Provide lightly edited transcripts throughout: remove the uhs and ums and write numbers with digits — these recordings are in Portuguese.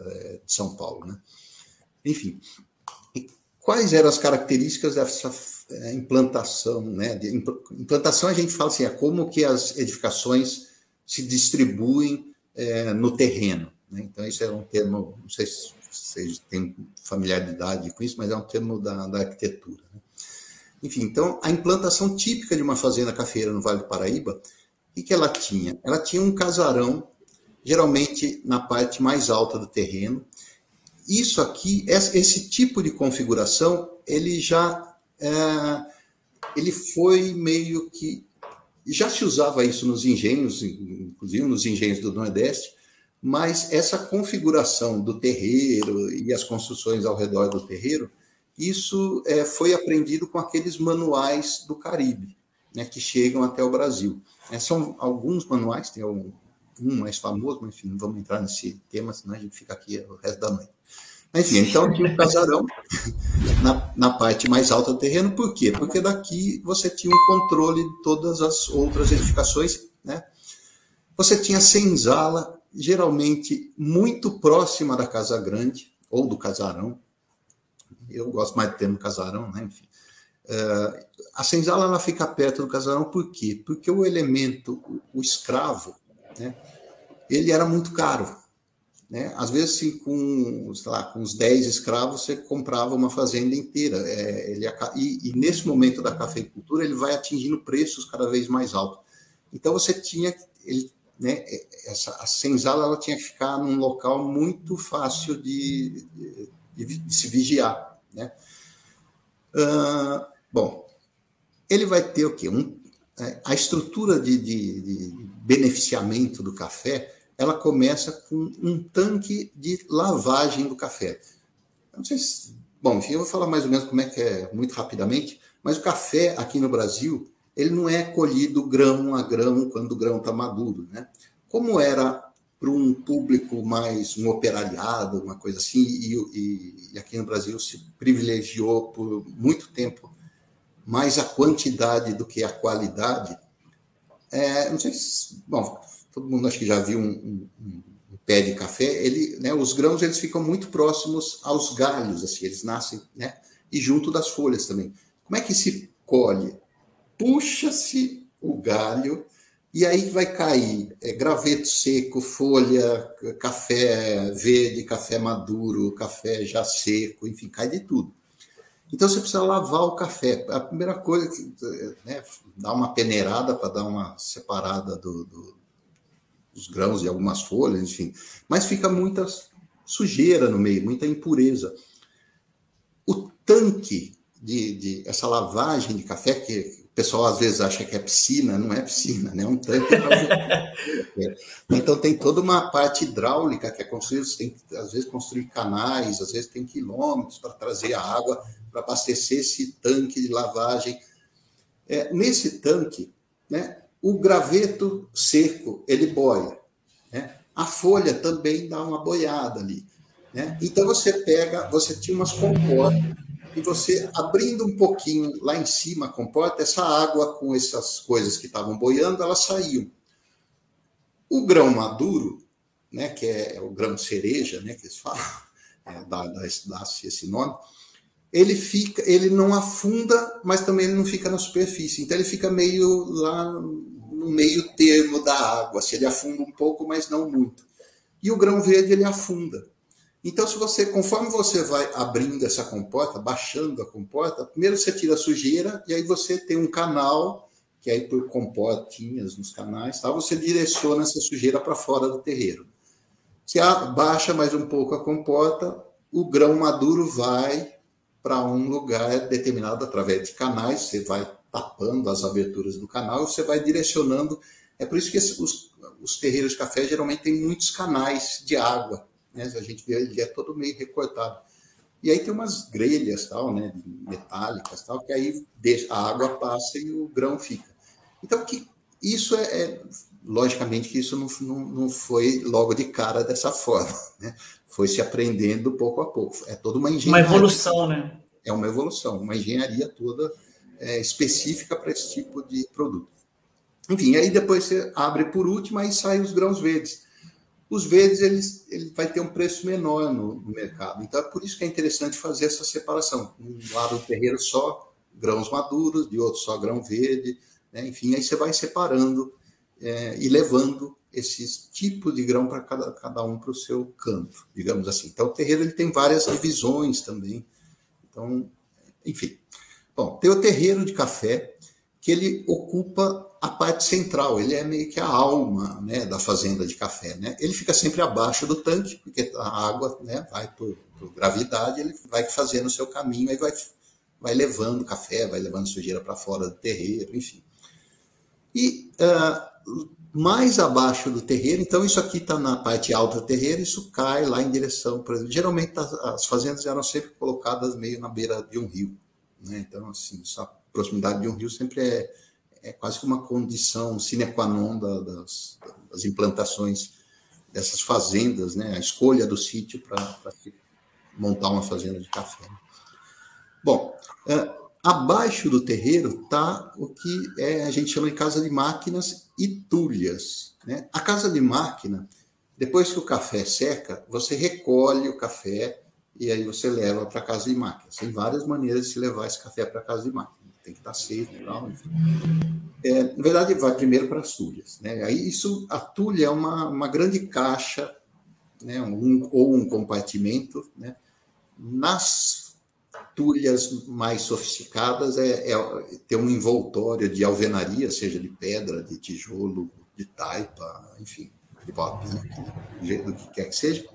de São Paulo, né? Enfim, quais eram as características dessa implantação, né? Implantação, a gente fala assim, é como que as edificações se distribuem no terreno, né? Então, isso é um termo, não sei se vocês têm familiaridade com isso, mas é um termo da arquitetura, né? Enfim, então, a implantação típica de uma fazenda cafeeira no Vale do Paraíba, o que ela tinha? Ela tinha um casarão, geralmente na parte mais alta do terreno. Isso aqui, esse tipo de configuração, ele foi meio que... Já se usava isso nos engenhos, inclusive nos engenhos do Nordeste, mas essa configuração do terreiro e as construções ao redor do terreiro, isso foi aprendido com aqueles manuais do Caribe, né, que chegam até o Brasil. São alguns manuais, tem um mais famoso, mas enfim, não vamos entrar nesse tema, senão a gente fica aqui o resto da noite. Enfim, então tinha um casarão na parte mais alta do terreno. Por quê? Porque daqui você tinha um controle de todas as outras edificações, né? Você tinha senzala, geralmente muito próxima da casa grande, ou do casarão. Eu gosto mais do termo casarão, né? Enfim. A senzala ela fica perto do casarão, por quê? Porque o elemento, o escravo, né, ele era muito caro, né? Às vezes, assim, com uns 10 escravos, você comprava uma fazenda inteira. E nesse momento da cafeicultura, ele vai atingindo preços cada vez mais altos. Então, você tinha... né, a senzala ela tinha que ficar num local muito fácil de se vigiar, né? Bom, ele vai ter o quê? A estrutura de beneficiamento do café, ela começa com um tanque de lavagem do café. Não sei se... Bom, enfim, eu vou falar mais ou menos como é que é, muito rapidamente, mas o café aqui no Brasil, ele não é colhido grão a grão quando o grão está maduro, né? Como era para um público mais um operariado, uma coisa assim, e aqui no Brasil se privilegiou por muito tempo mais a quantidade do que a qualidade. Não sei se... Bom, todo mundo acho que já viu um pé de café. Né, os grãos eles ficam muito próximos aos galhos, assim, eles nascem, né, e junto das folhas também. Como é que se colhe? Puxa-se o galho e aí vai cair graveto seco, folha, café verde, café maduro, café já seco, enfim, cai de tudo. Então você precisa lavar o café. A primeira coisa, né, dar uma peneirada para dar uma separada dos grãos e algumas folhas, enfim. Mas fica muita sujeira no meio, muita impureza. O tanque de essa lavagem de café, que o pessoal às vezes acha que é piscina, não é piscina, né? É um tanque. Então tem toda uma parte hidráulica que é construída, você tem que às vezes construir canais, às vezes tem quilômetros para trazer a água para abastecer esse tanque de lavagem. Nesse tanque, né, o graveto seco ele boia, né? A folha também dá uma boiada ali, né? Então você tinha umas comportas e você abrindo um pouquinho lá em cima a comporta, essa água com essas coisas que estavam boiando, elas saíam. O grão maduro, né, que é o grão cereja, né, que eles falam, dá-se esse nome, ele não afunda, mas também ele não fica na superfície. Então ele fica meio lá no meio termo da água. Assim, ele afunda um pouco, mas não muito. E o grão verde ele afunda. Então, conforme você vai abrindo essa comporta, baixando a comporta, primeiro você tira a sujeira e aí você tem um canal, que aí por comportinhas nos canais, tá, você direciona essa sujeira para fora do terreiro. Você abaixa mais um pouco a comporta, o grão maduro vai para um lugar determinado através de canais, você vai tapando as aberturas do canal e você vai direcionando. É por isso que os terreiros de café geralmente têm muitos canais de água, né? A gente vê, ele é todo meio recortado. E aí tem umas grelhas, tal, né, metálicas, tal, que aí a água passa e o grão fica. Então, isso logicamente que isso não foi logo de cara dessa forma, né? Foi se aprendendo pouco a pouco. É toda uma engenharia. Uma evolução, né? É uma evolução, uma engenharia toda específica para esse tipo de produto. Enfim, aí depois você abre por último, aí saem os grãos verdes. Os verdes, ele vai ter um preço menor no mercado. Então, é por isso que é interessante fazer essa separação. Um lado do terreiro só grãos maduros, de outro só grão verde, né? Enfim, aí você vai separando e levando esses tipos de grão para cada um para o seu canto, digamos assim. Então, o terreiro ele tem várias divisões também. Então, enfim. Bom, tem o terreiro de café, que ele ocupa a parte central, ele é meio que a alma, né, da fazenda de café. Né? Ele fica sempre abaixo do tanque, porque a água, né, vai por gravidade, ele vai fazendo o seu caminho e vai levando café, vai levando sujeira para fora do terreiro, enfim. E mais abaixo do terreiro, então isso aqui está na parte alta do terreiro, isso cai lá em direção, por exemplo, geralmente as fazendas eram sempre colocadas meio na beira de um rio. Né? Então, assim, a proximidade de um rio sempre é quase que uma condição sine qua non das implantações dessas fazendas, né? A escolha do sítio para se montar uma fazenda de café. Bom, abaixo do terreiro está o que a gente chama de casa de máquinas e tulhas. Né? A casa de máquina, depois que o café seca, você recolhe o café e aí você leva para a casa de máquinas. Tem várias maneiras de se levar esse café para a casa de máquina. Tem que estar seco e tal, enfim. Na verdade, vai primeiro para as tulhas. Né? Aí a tulha é uma grande caixa, né? Ou um compartimento. Né? Nas tulhas mais sofisticadas ter um envoltório de alvenaria, seja de pedra, de tijolo, de taipa, enfim, de pau-a-pique, né? Do que quer que seja.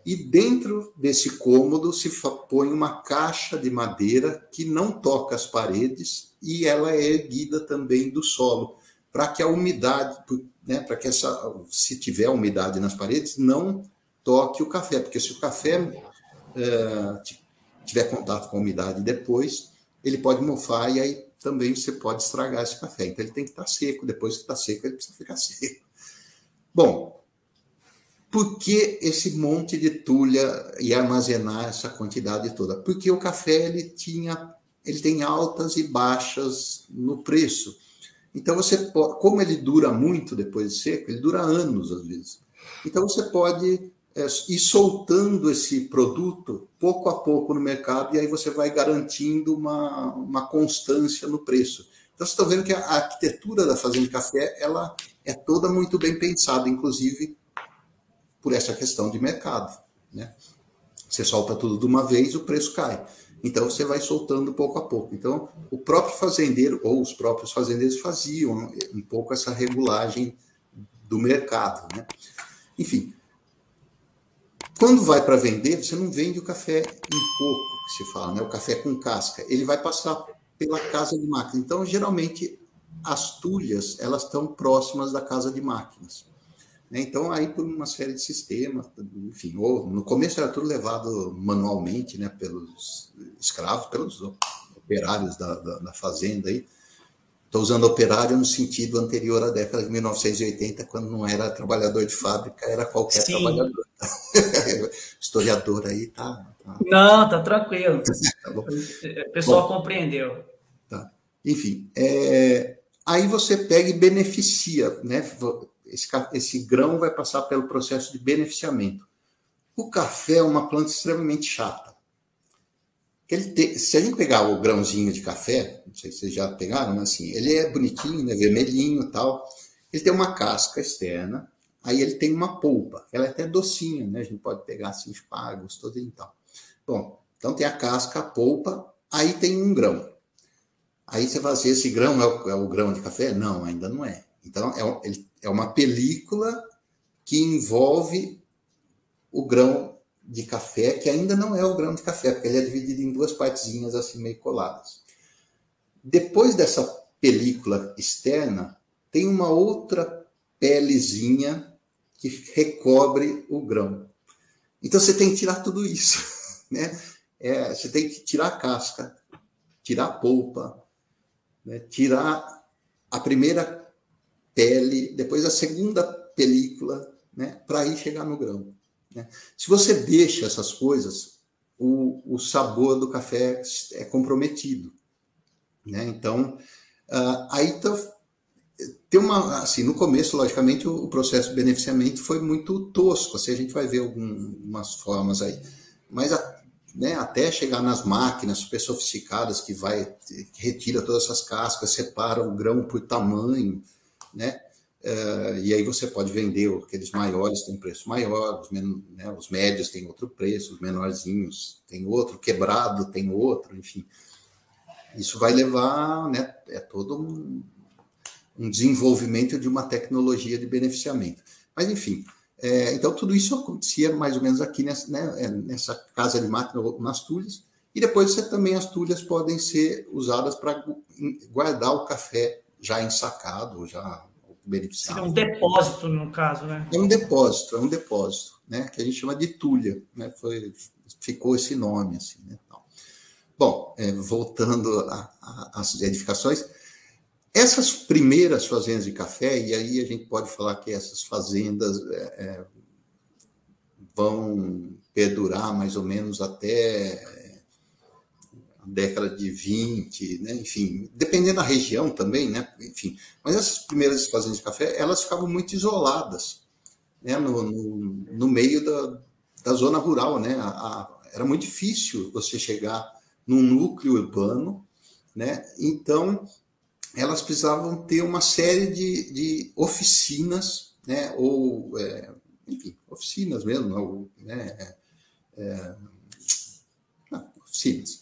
E dentro desse cômodo se põe uma caixa de madeira que não toca as paredes e ela é erguida também do solo, para que a umidade, né, para que se tiver umidade nas paredes, não toque o café, porque se o café tiver contato com a umidade depois, ele pode mofar e aí também você pode estragar esse café. Então ele tem que estar seco, depois que está seco ele precisa ficar seco. Bom, por que esse monte de tulha e armazenar essa quantidade toda? Porque o café ele tem altas e baixas no preço. Então você pode, como ele dura muito depois de seco, ele dura anos às vezes. Então você pode ir soltando esse produto pouco a pouco no mercado e aí você vai garantindo uma constância no preço. Então vocês estão vendo que a arquitetura da fazenda de café ela é toda muito bem pensada, inclusive por essa questão de mercado. Né? Você solta tudo de uma vez, o preço cai. Então você vai soltando pouco a pouco. Então o próprio fazendeiro ou os próprios fazendeiros faziam um pouco essa regulagem do mercado. Né? Enfim, quando vai para vender, você não vende o café em pouco, que se fala, né? O café com casca. Ele vai passar pela casa de máquinas. Então, geralmente, as tulhas elas estão próximas da casa de máquinas. Né? Então, aí por uma série de sistemas, enfim, no começo era tudo levado manualmente, né, pelos escravos, pelos operários da fazenda. Estou usando operário no sentido anterior à década de 1980, quando não era trabalhador de fábrica, era qualquer Sim. trabalhador. Historiador aí Não, tá tranquilo. tá bom. O pessoal Bom, compreendeu. tá. Enfim, aí você pega e beneficia, né? Esse grão vai passar pelo processo de beneficiamento. O café é uma planta extremamente chata. Se a gente pegar o grãozinho de café, não sei se vocês já pegaram, mas assim, ele é bonitinho, né, vermelhinho e tal. Ele tem uma casca externa, aí ele tem uma polpa. Ela é até docinha, né? A gente pode pegar assim, espárragos, todo e tal. Bom, então tem a casca, a polpa, aí tem um grão. Aí você vai dizer, esse grão é o grão de café? Não, ainda não é. Então, é uma película que envolve o grão de café, que ainda não é o grão de café, porque ele é dividido em duas partezinhas assim meio coladas. Depois dessa película externa, tem uma outra pelezinha que recobre o grão. Então você tem que tirar tudo isso. Né? Você tem que tirar a casca, tirar a polpa, né? Tirar a primeira pele, depois a segunda película, né? Para aí chegar no grão. Né? Se você deixa essas coisas, o sabor do café é comprometido. Né? Então, aí tem uma, assim, no começo, logicamente, o processo de beneficiamento foi muito tosco, assim, a gente vai ver algumas formas aí, mas né, até chegar nas máquinas super sofisticadas que retira todas essas cascas, separa o grão por tamanho, né, e aí você pode vender aqueles maiores têm preço maior, né, os médios têm outro preço, os menorzinhos têm outro, quebrado tem outro, enfim. Isso vai levar, né, todo um desenvolvimento de uma tecnologia de beneficiamento. Mas, enfim, então tudo isso acontecia mais ou menos aqui nessa casa de máquina, nas tulhas, e depois também as tulhas podem ser usadas para guardar o café já ensacado, já Seria beneficiado. um depósito, no caso, né? É um depósito, né, que a gente chama de tulha, né, ficou esse nome, assim, né. Bom, voltando às edificações, essas primeiras fazendas de café, e aí a gente pode falar que essas fazendas vão perdurar mais ou menos até a década de 20, né? Enfim, dependendo da região também, né? Enfim, mas essas primeiras fazendas de café, elas ficavam muito isoladas, né? No meio da zona rural, né? Era muito difícil você chegar num núcleo urbano, né? Então, elas precisavam ter uma série de oficinas, né? Ou, enfim, oficinas mesmo, né? Oficinas.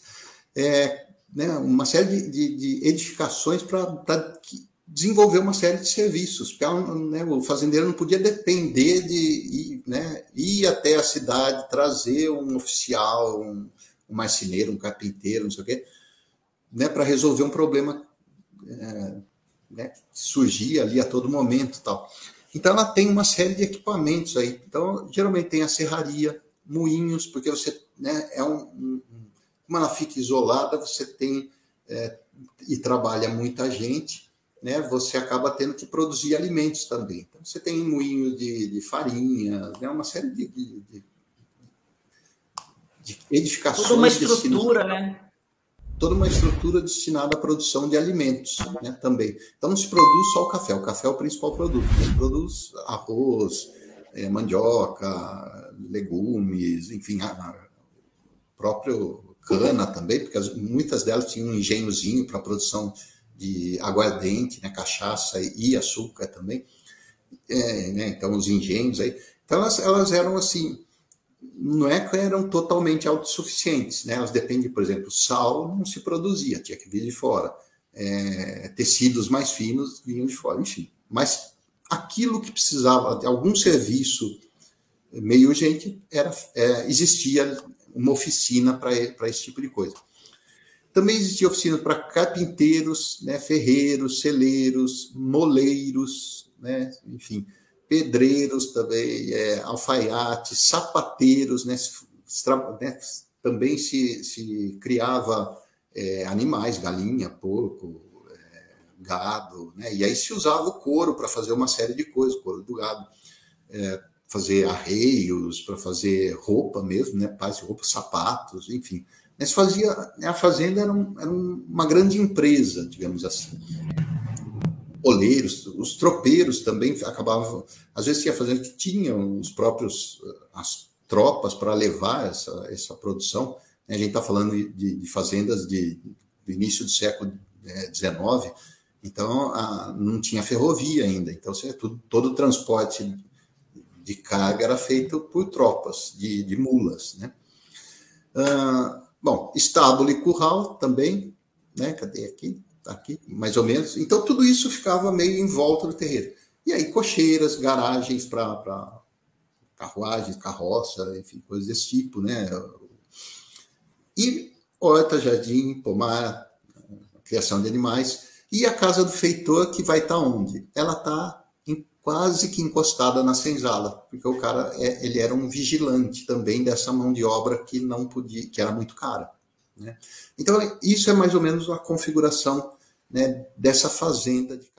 Né? Uma série de edificações para desenvolver uma série de serviços. Porque né, o fazendeiro não podia depender de ir até a cidade, trazer um oficial, um marceneiro, um carpinteiro, não sei o quê, né, para resolver um problema né, que surgia ali a todo momento. Tal. Então, ela tem uma série de equipamentos aí. Então, geralmente tem a serraria, moinhos, porque você, né, como ela fica isolada, você tem e trabalha muita gente, né, você acaba tendo que produzir alimentos também. Então, você tem moinhos de farinha, né, uma série de edificações. Toda uma estrutura, né? Toda uma estrutura destinada à produção de alimentos, né, também. Então não se produz só o café é o principal produto. Se produz arroz, mandioca, legumes, enfim, a próprio cana também, porque muitas delas tinham um engenhozinho para a produção de aguardente, né, cachaça e açúcar também. Né, então os engenhos aí. Então elas eram assim, não é que eram totalmente autossuficientes, né? Elas dependem, por exemplo, sal não se produzia, tinha que vir de fora. Tecidos mais finos vinham de fora, enfim. Mas aquilo que precisava de algum serviço meio urgente, existia uma oficina para esse tipo de coisa. Também existia oficina para carpinteiros, né, ferreiros, celeiros, moleiros, né, enfim, pedreiros também, alfaiates, sapateiros, né, também se criava animais, galinha, porco, gado, né, e aí se usava o couro para fazer uma série de coisas, o couro do gado, fazer arreios, para fazer roupa mesmo, né, paz de roupa, sapatos, enfim. Mas a fazenda era uma grande empresa, digamos assim. Oleiros, os tropeiros também acabavam, às vezes tinha fazenda que tinham as tropas para levar essa produção. A gente está falando de fazendas do início do século XIX, então não tinha ferrovia ainda, então todo o transporte de carga era feito por tropas de mulas, né? Bom, estábulo e curral também, né? Cadê aqui? Aqui, mais ou menos. Então, tudo isso ficava meio em volta do terreiro. E aí, cocheiras, garagens para carruagens, carroça, enfim, coisas desse tipo, né? E horta, jardim, pomar, criação de animais. E a casa do feitor, que vai estar onde? Ela está quase que encostada na senzala, porque o cara ele era um vigilante também dessa mão de obra que não podia, que era muito cara, né? Então isso é mais ou menos a configuração, né, dessa fazenda de